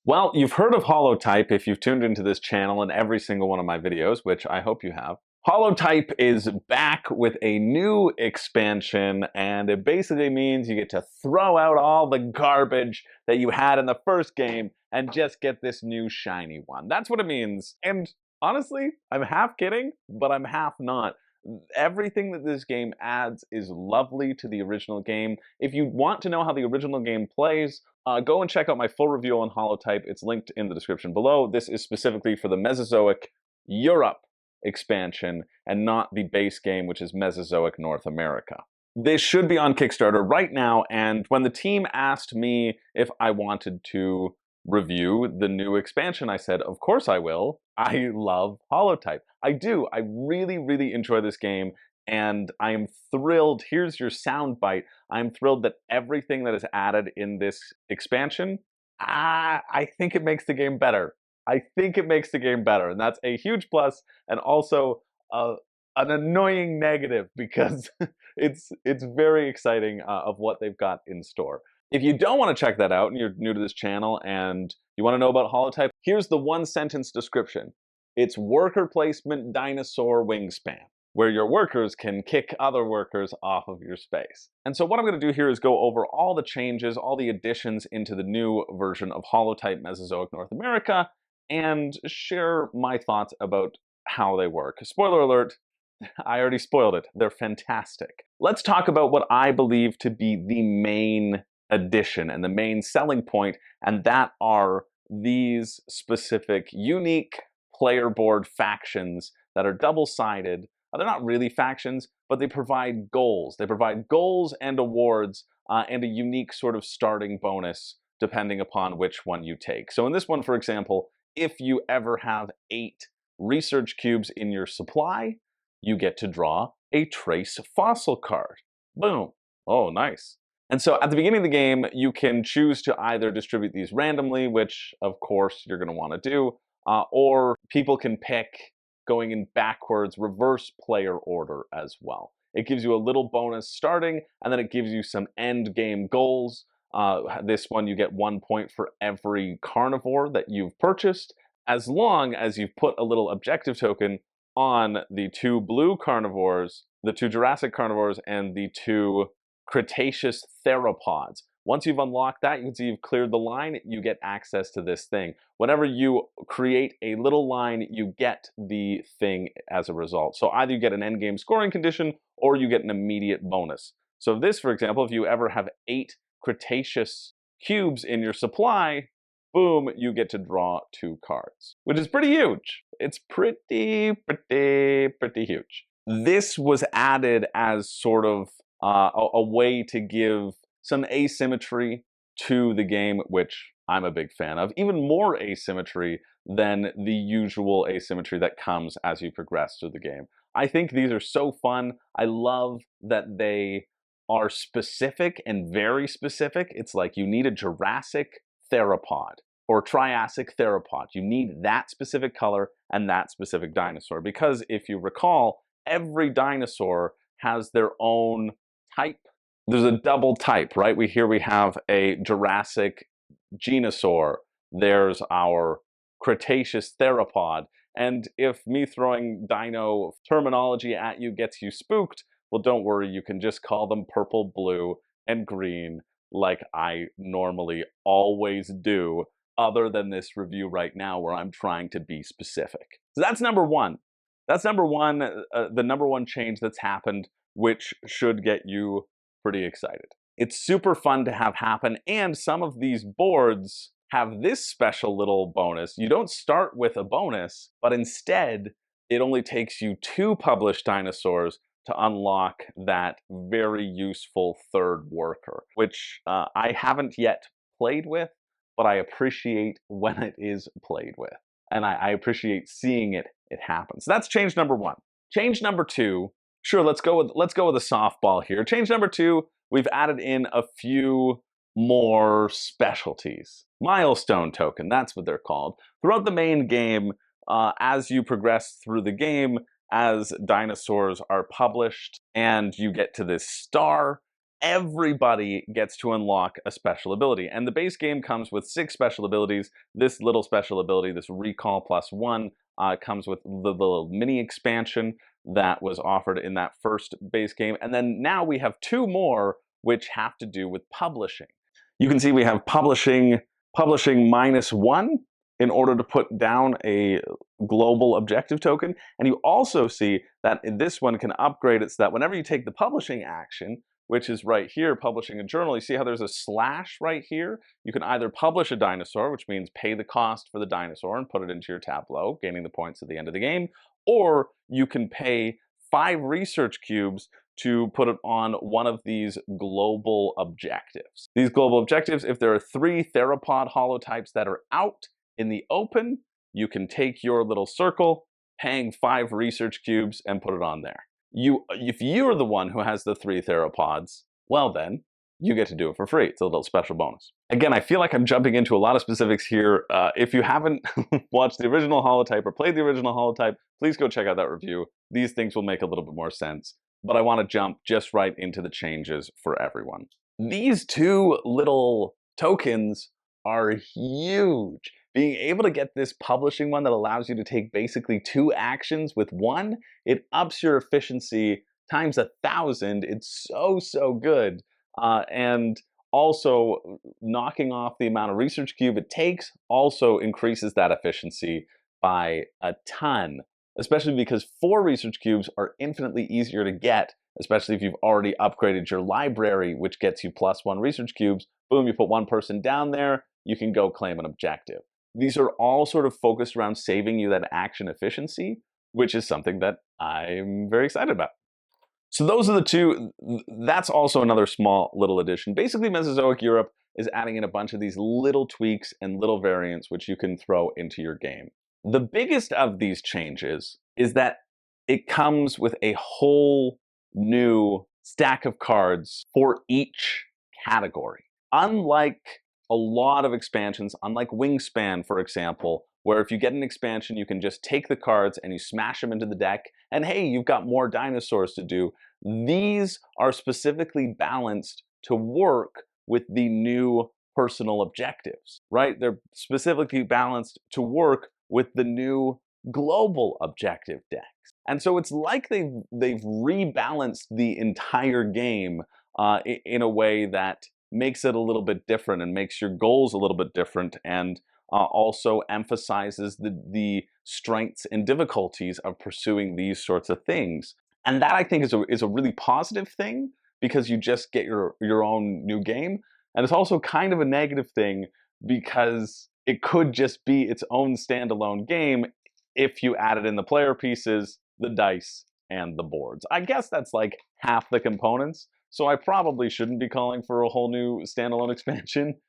Well, you've heard of Holotype if you've tuned into this channel in every single one of my videos, which I hope you have. Holotype is back with a new expansion, and it basically means you get to throw out all the garbage that you had in the first game and just get this new shiny one. That's what it means. And honestly, I'm half kidding, but I'm half not. Everything that this game adds is lovely to the original game. If you want to know how the original game plays, go and check out my full review on Holotype. It's linked in the description below. This is specifically for the Mezozoic Europe expansion and not the base game, which is Mesozoic North America. This should be on Kickstarter right now, and when the team asked me if I wanted to review the new expansion, I said, of course I will. I love Holotype. I do. I really, really enjoy this game, and I am thrilled. Here's your soundbite. I'm thrilled that everything that is added in this expansion, I think it makes the game better. I think it makes the game better, and that's a huge plus, and also an annoying negative because it's very exciting of what they've got in store. If you don't want to check that out and you're new to this channel and you want to know about Holotype, here's the one-sentence description. It's worker placement dinosaur wingspan, where your workers can kick other workers off of your space. And so what I'm going to do here is go over all the changes, all the additions into the new version of Holotype Mesozoic North America, and share my thoughts about how they work. Spoiler alert, I already spoiled it. They're fantastic. Let's talk about what I believe to be the main addition and the main selling point, and that are these specific unique player board factions that are double-sided. They're not really factions, but they provide goals. They provide goals and awards and a unique sort of starting bonus depending upon which one you take. So in this one, for example, if you ever have 8 research cubes in your supply, you get to draw a trace fossil card. Boom. Oh, nice. And so at the beginning of the game, you can choose to either distribute these randomly, which of course you're going to want to do, or people can pick going in backwards, reverse player order as well. It gives you a little bonus starting, and then it gives you some end game goals. This one, you get 1 point for every carnivore that you've purchased, as long as you've put a little objective token on the 2 blue carnivores, the 2 Jurassic carnivores, and the 2 Cretaceous theropods. Once you've unlocked that, you can see you've cleared the line, you get access to this thing. Whenever you create a little line, you get the thing as a result. So either you get an endgame scoring condition, or you get an immediate bonus. So this, for example, if you ever have 8 Cretaceous cubes in your supply, boom, you get to draw 2 cards, which is pretty huge. It's pretty huge. This was added as sort of a way to give some asymmetry to the game, which I'm a big fan of. Even more asymmetry than the usual asymmetry that comes as you progress through the game. I think these are so fun. I love that they are specific and very specific. It's like you need a Jurassic theropod or Triassic theropod. You need that specific color and that specific dinosaur. Because if you recall, every dinosaur has their own type. There's a double type, right? Here we have a Jurassic Genosaur. There's our Cretaceous theropod. And if me throwing dino terminology at you gets you spooked, well, don't worry, you can just call them purple, blue, and green like I normally always do, other than this review right now where I'm trying to be specific. So that's number one. That's number one, the number one change that's happened, which should get you pretty excited. It's super fun to have happen, and some of these boards have this special little bonus. You don't start with a bonus, but instead, it only takes you 2 published dinosaurs to unlock that very useful third worker, which I haven't yet played with, but I appreciate when it is played with. And I appreciate seeing it happen. So that's change number 1. Change number 2, sure, let's go with a softball here. Change number 2, we've added in a few more specialties. Milestone token, that's what they're called. Throughout the main game, as you progress through the game, as dinosaurs are published and you get to this star, everybody gets to unlock a special ability. And the base game comes with 6 special abilities. This little special ability, this Recall +1, comes with the little mini expansion that was offered in that first base game. And then now we have 2 more which have to do with publishing. You can see we have publishing -1 in order to put down a global objective token. And you also see that in this one can upgrade it so that whenever you take the publishing action, which is right here, publishing a journal, you see how there's a slash right here? You can either publish a dinosaur, which means pay the cost for the dinosaur and put it into your tableau, gaining the points at the end of the game, or you can pay 5 research cubes to put it on one of these global objectives. These global objectives, if there are 3 theropod holotypes that are out in the open, you can take your little circle, paying 5 research cubes, and put it on there. If you're the one who has the 3 theropods, well then, you get to do it for free. It's a little special bonus. Again, I feel like I'm jumping into a lot of specifics here. If you haven't watched the original Holotype or played the original Holotype, please go check out that review. These things will make a little bit more sense. But I want to jump just right into the changes for everyone. These 2 little tokens are huge. Being able to get this publishing one that allows you to take basically 2 actions with 1, it ups your efficiency times 1,000. It's so good. And also knocking off the amount of research cube it takes also increases that efficiency by a ton, especially because 4 research cubes are infinitely easier to get, especially if you've already upgraded your library, which gets you +1 research cubes. Boom, you put 1 person down there, you can go claim an objective. These are all sort of focused around saving you that action efficiency, which is something that I'm very excited about. So those are the 2. That's also another small little addition. Basically, Mezozoic Europe is adding in a bunch of these little tweaks and little variants which you can throw into your game. The biggest of these changes is that it comes with a whole new stack of cards for each category. Unlike a lot of expansions, unlike Wingspan, for example, where if you get an expansion, you can just take the cards and you smash them into the deck, and hey, you've got more dinosaurs to do. These are specifically balanced to work with the new personal objectives, right? They're specifically balanced to work with the new global objective decks. And so it's like they've rebalanced the entire game in a way that makes it a little bit different and makes your goals a little bit different, and also emphasizes the strengths and difficulties of pursuing these sorts of things. And that, I think, is a really positive thing, because you just get your own new game. And it's also kind of a negative thing, because it could just be its own standalone game if you added in the player pieces, the dice, and the boards. I guess that's like half the components, so I probably shouldn't be calling for a whole new standalone expansion,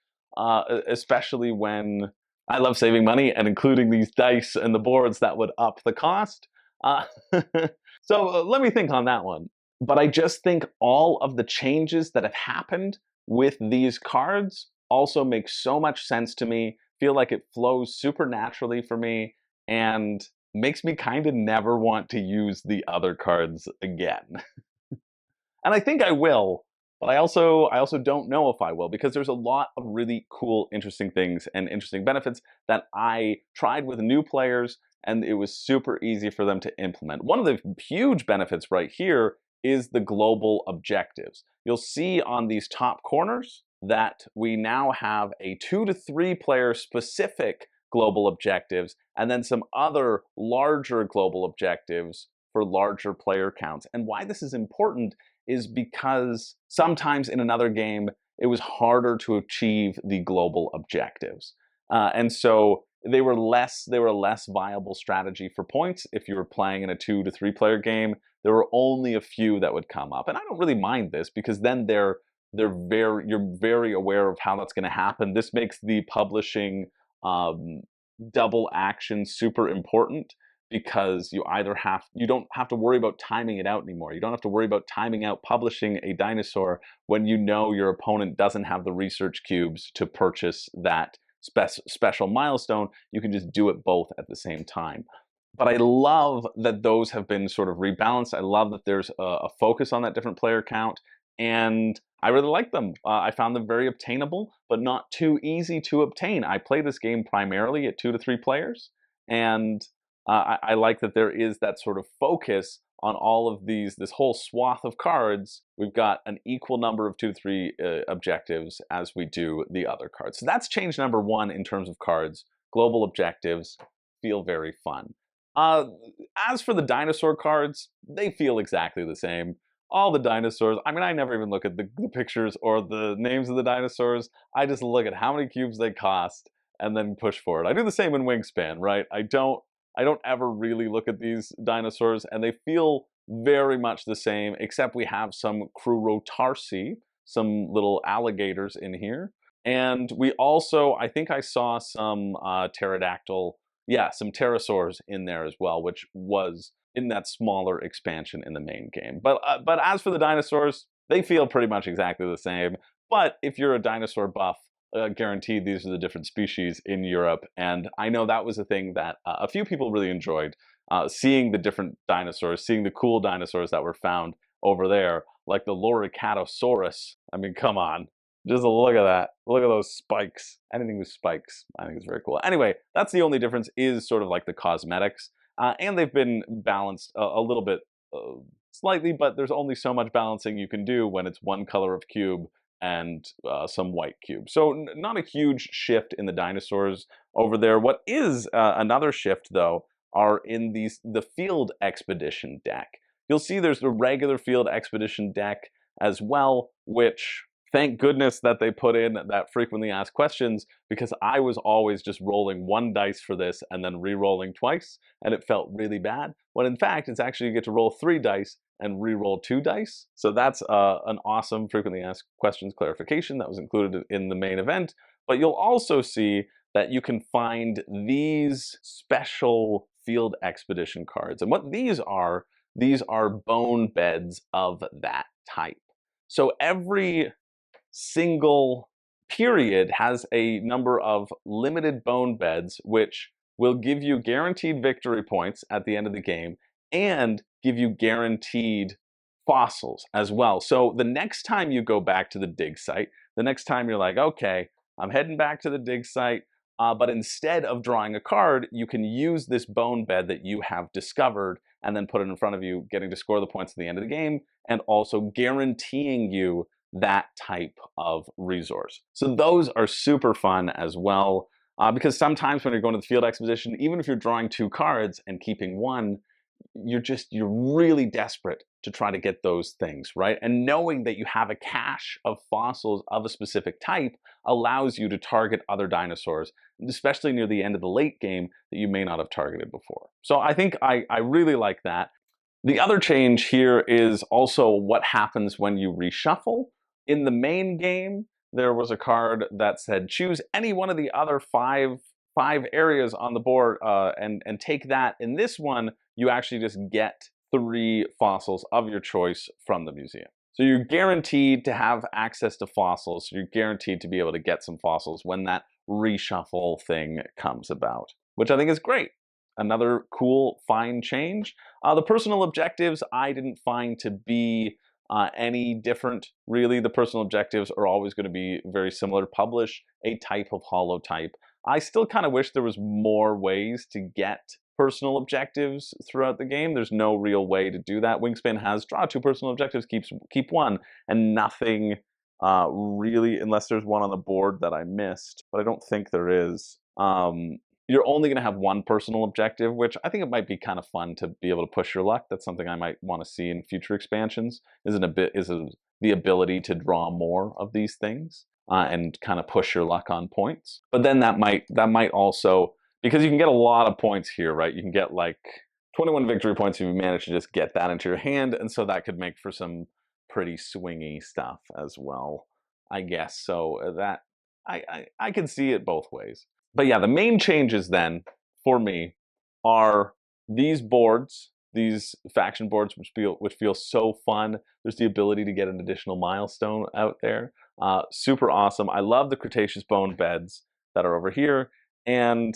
especially when I love saving money, and including these dice and the boards, that would up the cost. So let me think on that one. But I just think all of the changes that have happened with these cards also make so much sense to me, feel like it flows super naturally for me, and makes me kind of never want to use the other cards again. And I think I will, but I also don't know if I will, because there's a lot of really cool, interesting things and interesting benefits that I tried with new players, and it was super easy for them to implement. One of the huge benefits right here is the global objectives. You'll see on these top corners that we now have a 2 to 3 player specific global objectives, and then some other larger global objectives for larger player counts. And why this is important is because sometimes in another game, it was harder to achieve the global objectives. And so they were a less viable strategy for points. If you were playing in a 2 to 3 player game, there were only a few that would come up. And I don't really mind this, because then you're very aware of how that's going to happen. This makes the publishing double action super important, because you don't have to worry about timing it out anymore. You don't have to worry about timing out publishing a dinosaur when you know your opponent doesn't have the research cubes to purchase that special milestone. You can just do it both at the same time. But I love that those have been sort of rebalanced. I love that there's a focus on that different player count. And I really like them. I found them very obtainable, but not too easy to obtain. I play this game primarily at 2 to 3 players, and I like that there is that sort of focus on all of this whole swath of cards. We've got an equal number of 2 to 3 objectives as we do the other cards. So that's change number 1 in terms of cards. Global objectives feel very fun. As for the dinosaur cards, they feel exactly the same. All the dinosaurs, I mean, I never even look at the pictures or the names of the dinosaurs. I just look at how many cubes they cost and then push forward. I do the same in Wingspan, right? I don't ever really look at these dinosaurs, and they feel very much the same, except we have some Crurotarsi, some little alligators in here. And we also, I think I saw some pterodactyl, yeah, some pterosaurs in there as well, which was in that smaller expansion in the main game. But as for the dinosaurs, they feel pretty much exactly the same. But if you're a dinosaur buff, guaranteed these are the different species in Europe. And I know that was a thing that a few people really enjoyed, seeing the different dinosaurs, seeing the cool dinosaurs that were found over there, like the Loricatosaurus. I mean, come on. Just look at that. Look at those spikes. Anything with spikes, I think is very cool. Anyway, that's the only difference, is sort of like the cosmetics. And they've been balanced a little bit slightly, but there's only so much balancing you can do when it's one color of cube and some white cube. So not a huge shift in the dinosaurs over there. What is another shift, though, are in the field expedition deck. You'll see there's the regular field expedition deck as well, which thank goodness that they put in that frequently asked questions, because I was always just rolling 1 dice for this and then re-rolling twice, and it felt really bad. When in fact, it's actually you get to roll 3 dice and re-roll 2 dice. So that's an awesome frequently asked questions clarification that was included in the main event. But you'll also see that you can find these special field expedition cards. And what these are bone beds of that type. So every single period has a number of limited bone beds, which will give you guaranteed victory points at the end of the game and give you guaranteed fossils as well. So the next time you go back to the dig site, the next time you're like, okay, I'm heading back to the dig site, but instead of drawing a card, you can use this bone bed that you have discovered and then put it in front of you, getting to score the points at the end of the game, and also guaranteeing you that type of resource. So those are super fun as well, because sometimes when you're going to the field expedition, even if you're drawing 2 cards and keeping 1, you're really desperate to try to get those things, right? And knowing that you have a cache of fossils of a specific type allows you to target other dinosaurs, especially near the end of the late game, that you may not have targeted before. So I think I really like that. The other change here is also what happens when you reshuffle. In the main game, there was a card that said choose any one of the other five areas on the board and take that. In this one, you actually just get 3 fossils of your choice from the museum. So you're guaranteed to have access to fossils. So you're guaranteed to be able to get some fossils when that reshuffle thing comes about, which I think is great. Another cool, fine change. The personal objectives I didn't find to be any different, really. The personal objectives are always going to be very similar. Publish a type of holotype. I still kind of wish there was more ways to get personal objectives throughout the game. There's no real way to do that. Wingspan has draw 2 personal objectives, keep 1, and nothing really, unless there's one on the board that I missed, but I don't think there is. You're only going to have 1 personal objective, which I think it might be kind of fun to be able to push your luck. That's something I might want to see in future expansions, is the ability to draw more of these things and kind of push your luck on points. But then that might also, because you can get a lot of points here, right? You can get like 21 victory points if you manage to just get that into your hand, and so that could make for some pretty swingy stuff as well, I guess. So that I can see it both ways. But yeah, the main changes then for me are these boards, these faction boards, which feel so fun. There's the ability to get an additional milestone out there. Super awesome. I love the Cretaceous bone beds that are over here, and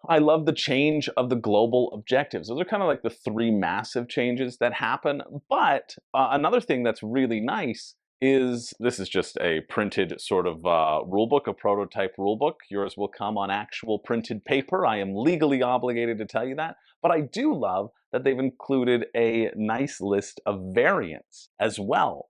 I love the change of the global objectives. Those are kind of like the 3 massive changes that happen. But another thing that's really nice this is just a printed sort of rulebook, a prototype rulebook. Yours will come on actual printed paper. I am legally obligated to tell you that. But I do love that they've included a nice list of variants as well.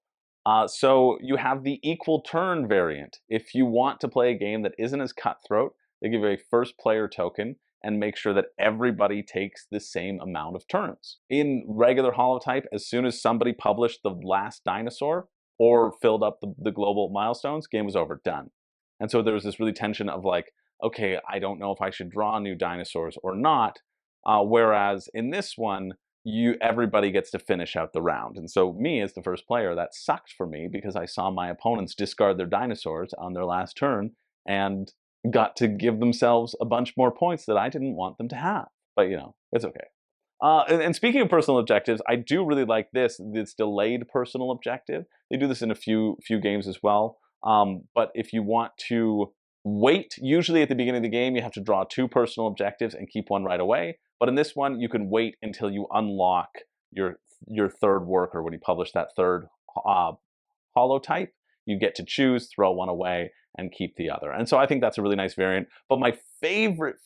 So you have the equal turn variant. If you want to play a game that isn't as cutthroat, they give you a first player token and make sure that everybody takes the same amount of turns. In regular Holotype, as soon as somebody published the last dinosaur or filled up the global milestones, game was over, done. And so there was this really tension of like, okay, I don't know if I should draw new dinosaurs or not. Whereas in this one, everybody gets to finish out the round. And so me as the first player, that sucked for me because I saw my opponents discard their dinosaurs on their last turn and got to give themselves a bunch more points that I didn't want them to have. But you know, it's okay. And speaking of personal objectives, I do really like this delayed personal objective. They do this in a few games as well. But if you want to wait, usually at the beginning of the game, you have to draw 2 personal objectives and keep one right away. But in this one, you can wait until you unlock your third worker. When you publish that third holotype, you get to choose, throw one away, and keep the other. And so I think that's a really nice variant. But my favorite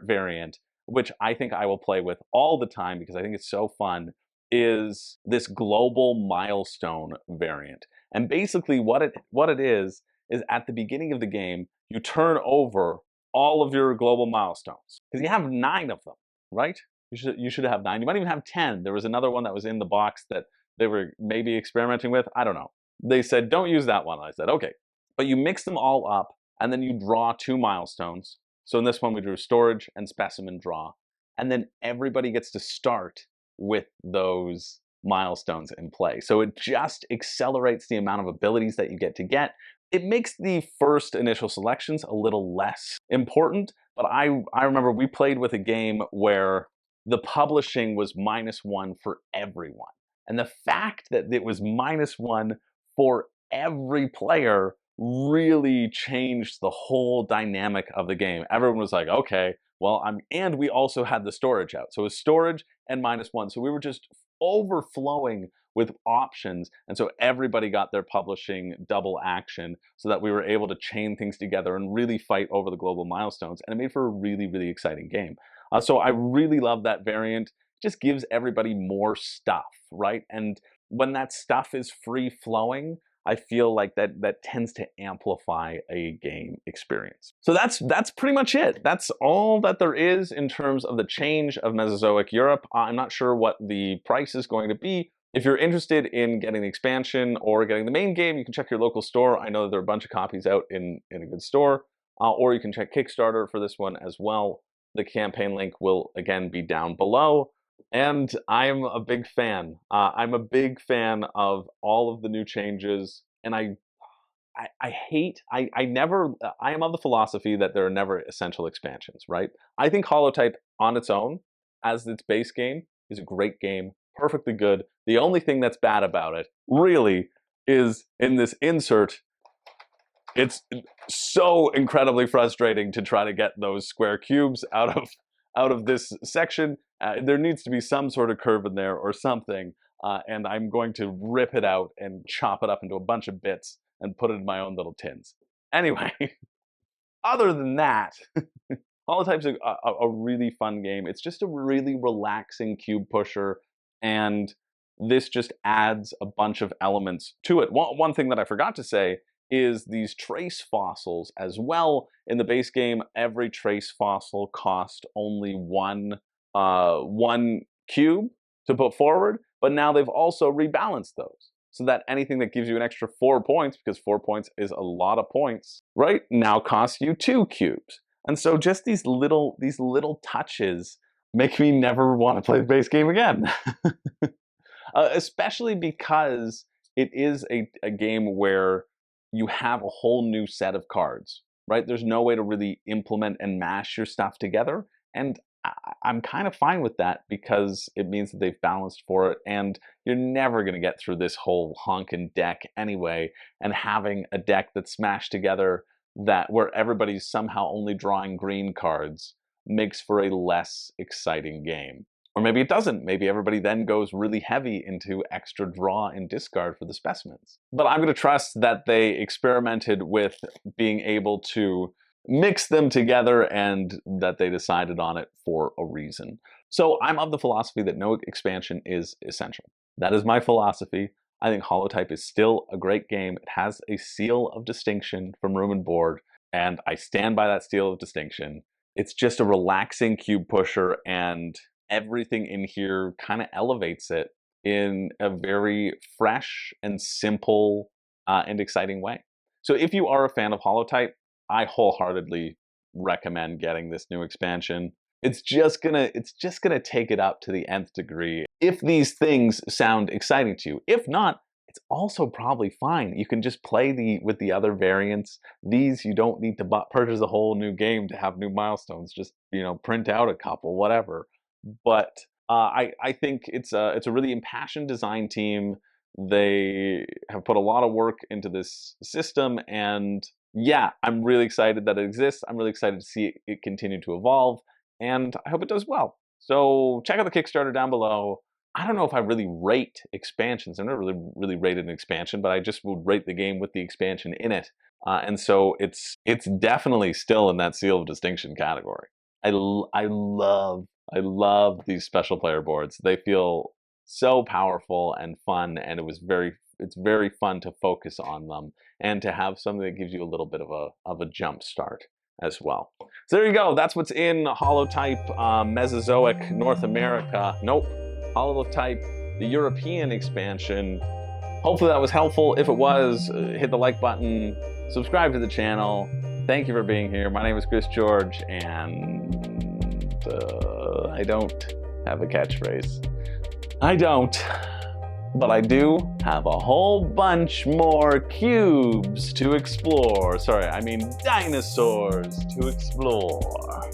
variant, which I think I will play with all the time because I think it's so fun, is this global milestone variant. And basically what it is at the beginning of the game, you turn over all of your global milestones. Because you have 9 of them, right? You should have 9. You might even have 10. There was another one that was in the box that they were maybe experimenting with. I don't know. They said, don't use that one. I said, okay. But you mix them all up, and then you draw 2 milestones. So in this one, we drew storage and specimen draw. And then everybody gets to start with those milestones in play. So it just accelerates the amount of abilities that you get to get. It makes the first initial selections a little less important, but I remember we played with a game where the publishing was -1 for everyone. And the fact that it was -1 for every player really changed the whole dynamic of the game. Everyone was like, okay, well, and we also had the storage out. So it was storage and -1. So we were just overflowing with options. And so everybody got their publishing double action so that we were able to chain things together and really fight over the global milestones. And it made for a really exciting game. So I really love that variant. It just gives everybody more stuff, right? And when that stuff is free flowing, I feel like that tends to amplify a game experience. So that's pretty much it. That's all that there is in terms of the change of Mezozoic Europe. I'm not sure what the price is going to be. If you're interested in getting the expansion or getting the main game, you can check your local store. I know that there are a bunch of copies out in a good store, or you can check Kickstarter for this one as well. The campaign link will again be down below. And I'm a big fan. I'm a big fan of all of the new changes, and I am of the philosophy that there are never essential expansions, right? I think Holotype on its own, as its base game, is a great game, perfectly good. The only thing that's bad about it, really, is in this insert, it's so incredibly frustrating to try to get those square cubes out of this section. There needs to be some sort of curve in there or something, and I'm going to rip it out and chop it up into a bunch of bits and put it in my own little tins. Anyway, other than that, Holotype's a really fun game. It's just a really relaxing cube pusher, and this just adds a bunch of elements to it. One thing that I forgot to say is these trace fossils as well. In the base game, every trace fossil cost only one cube to put forward, but now they've also rebalanced those so that anything that gives you an extra 4 points, because 4 points is a lot of points, right, now costs you 2 cubes. And so just these little touches make me never want to play the base game again. Especially because it is a game where you have a whole new set of cards, right? There's no way to really implement and mash your stuff together. And I'm kind of fine with that because it means that they've balanced for it, and you're never going to get through this whole honkin' deck anyway. And having a deck that's smashed together where everybody's somehow only drawing green cards makes for a less exciting game. Or maybe it doesn't. Maybe everybody then goes really heavy into extra draw and discard for the specimens. But I'm going to trust that they experimented with being able to mix them together and that they decided on it for a reason. So I'm of the philosophy that no expansion is essential. That is my philosophy. I think Holotype is still a great game. It has a seal of distinction from Room and Board, and I stand by that seal of distinction. It's just a relaxing cube pusher, and everything in here kind of elevates it in a very fresh and simple and exciting way. So if you are a fan of Holotype, I wholeheartedly recommend getting this new expansion. It's just gonna take it up to the nth degree if these things sound exciting to you. If not, it's also probably fine. You can just play with the other variants. These, you don't need to purchase a whole new game to have new milestones. Just, you know, print out a couple, whatever. But I think it's a really impassioned design team. They have put a lot of work into this system, and yeah, I'm really excited that it exists. I'm really excited to see it continue to evolve, and I hope it does well. So check out the Kickstarter down below. I don't know if I really rate expansions. I've never really rated an expansion, but I just would rate the game with the expansion in it. And so it's definitely still in that seal of distinction category. I love these special player boards. They feel so powerful and fun, and it's very fun to focus on them and to have something that gives you a little bit of a jump start as well. So there you go. That's what's in Holotype Mesozoic North America. Nope. Holotype, the European expansion. Hopefully that was helpful. If it was, hit the like button, subscribe to the channel. Thank you for being here. My name is Chris George, and I don't have a catchphrase. I don't. But I do have a whole bunch more cubes to explore. Sorry, I mean dinosaurs to explore.